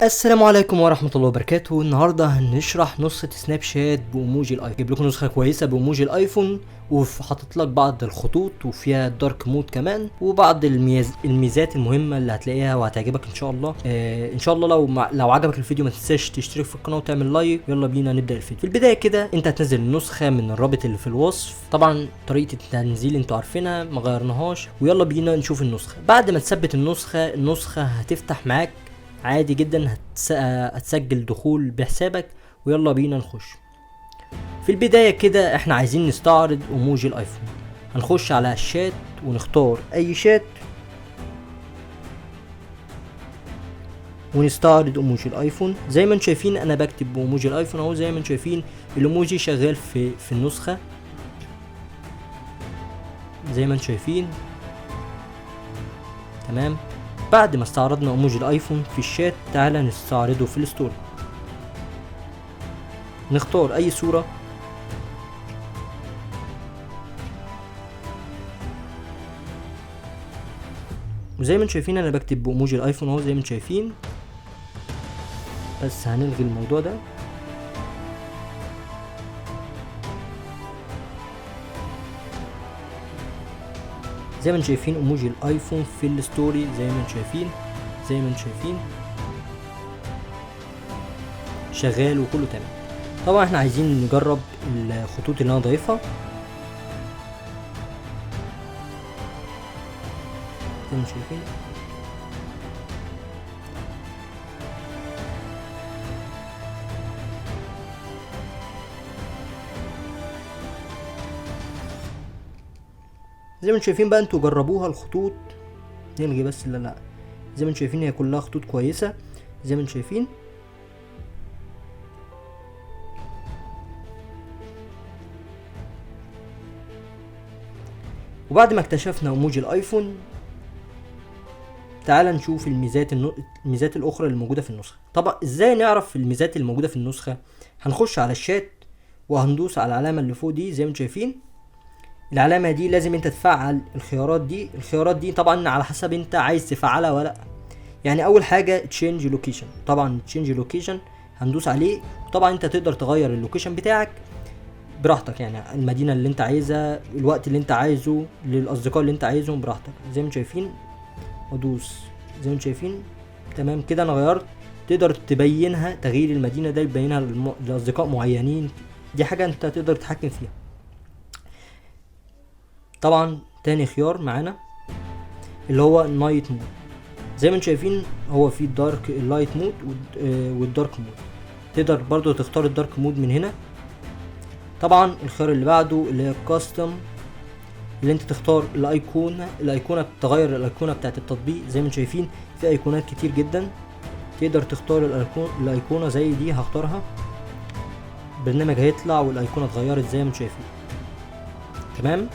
السلام عليكم ورحمة الله وبركاته. النهاردة هنشرح نسخة سناب شات بأموجي الايفون. جيب لكم نسخة كويسة بأموجي الايفون، وحاطط لك بعض الخطوط وفيها الدارك مود كمان، وبعض الميزات المهمة اللي هتلاقيها وهتعجبك ان شاء الله. ان شاء الله لو عجبك الفيديو ما تنساش تشترك في القناة وتعمل لايك. يلا بينا نبدأ الفيديو. في البداية كده انت هتنزل النسخة من الرابط اللي في الوصف. طبعا طريقة التنزيل انتوا عارفينها ما غيرناهاش. ويلا بينا نشوف النسخة. بعد ما تثبت النسخة هتفتح معاك عادي جدا، هتسجل دخول بحسابك. ويلا بينا نخش. في البداية كده احنا عايزين نستعرض ايموجي الايفون. هنخش على الشات ونختار اي شات ونستعرض ايموجي الايفون. زي ما انتم شايفين انا بكتب بايموجي الايفون اهو. زي ما انتم شايفين الايموجي شغال في النسخة زي ما انتم شايفين. تمام. بعد ما استعرضنا ايموجي الايفون في الشات، تعالى نستعرضه في الستوري. نختار اي صورة وزي ما انتم شايفين انا بكتب بايموجي الايفون اهو. زي ما انتم شايفين، بس هنلغي الموضوع ده. زي ما انتم شايفين ايموجي الايفون في الستوري. زي ما انتم شايفين شغال وكله تمام. طبعا احنا عايزين نجرب الخطوط اللي انا ضايفها. زي ما انتم شايفين بقى انتوا جربوها الخطوط. نلغي بس لا. زي ما انتم شايفين هي كلها خطوط كويسة. زي ما انتم شايفين وبعد ما اكتشفنا ايموجي الايفون، تعال نشوف الميزات الاخرى اللي موجوده في النسخه. طبعا ازاي نعرف الميزات اللي موجوده في النسخه؟ هنخش على الشات وهندوس على العلامه اللي فوق دي. زي ما انتم شايفين العلامه دي لازم انت تفعل الخيارات دي طبعا على حسب انت عايز تفعلها ولا لا. يعني اول حاجه تشينج لوكيشن. طبعا تشينج لوكيشن هندوس عليه. طبعا انت تقدر تغير اللوكيشن بتاعك براحتك، يعني المدينه اللي انت عايزها، الوقت اللي انت عايزه، للاصدقاء اللي انت عايزهم براحتك. زي ما انتم شايفين وادوس. زي ما انتم شايفين تمام كده انا غيرت. تقدر تبينها، تغيير المدينه ده يبينها لاصدقاء معينين. دي حاجه انت تقدر تتحكم فيها. طبعا تاني خيار معانا اللي هو نايت مود. زي ما انتم شايفين هو في اللايت مود والدارك مود. تقدر برضو تختار الدارك مود من هنا. طبعا الخيار اللي بعده اللي هي كاستم، اللي انت تختار الايقونه تغير الايقونه بتاعت التطبيق. زي ما انتم شايفين في ايقونات كتير جدا. تقدر تختار الايقونه زي دي. هختارها. البرنامج هيطلع والايقونه اتغيرت زي ما انتم شايفين. تمام.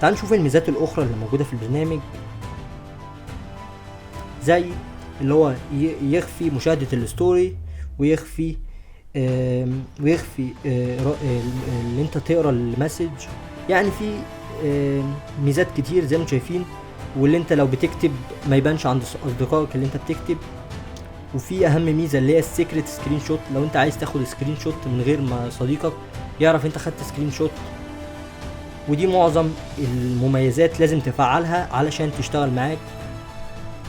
تعال نشوف الميزات الاخرى اللي موجوده في البرنامج، زي اللي هو يخفي مشاهده الستوري، ويخفي اللي انت تقرا المسج. يعني في ميزات كتير زي ما انتم شايفين. واللي انت لو بتكتب ما يبانش عند اصدقائك اللي انت بتكتب. وفي اهم ميزه اللي هي السيكريت سكرين شوت. لو انت عايز تاخد سكرين شوت من غير ما صديقك يعرف انت خدت سكرين شوت. ودي معظم المميزات لازم تفعلها علشان تشتغل معاك.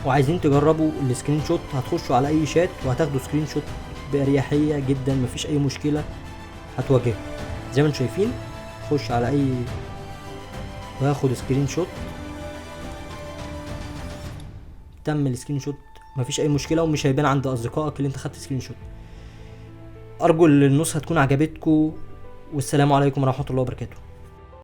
وعايزين تجربوا السكرين شوت، هتخشوا على اي شات وهتاخدوا سكرين شوت بأريحية جدا، مفيش اي مشكلة هتواجهها. زي ما انتم شايفين خش على اي وهاخد سكرين شوت. تم السكرين شوت، مفيش اي مشكلة ومش هيبان عند اصدقائك اللي انت خدت سكرين شوت. ارجو النسخة تكون عجبتكم، والسلام عليكم ورحمة الله وبركاته.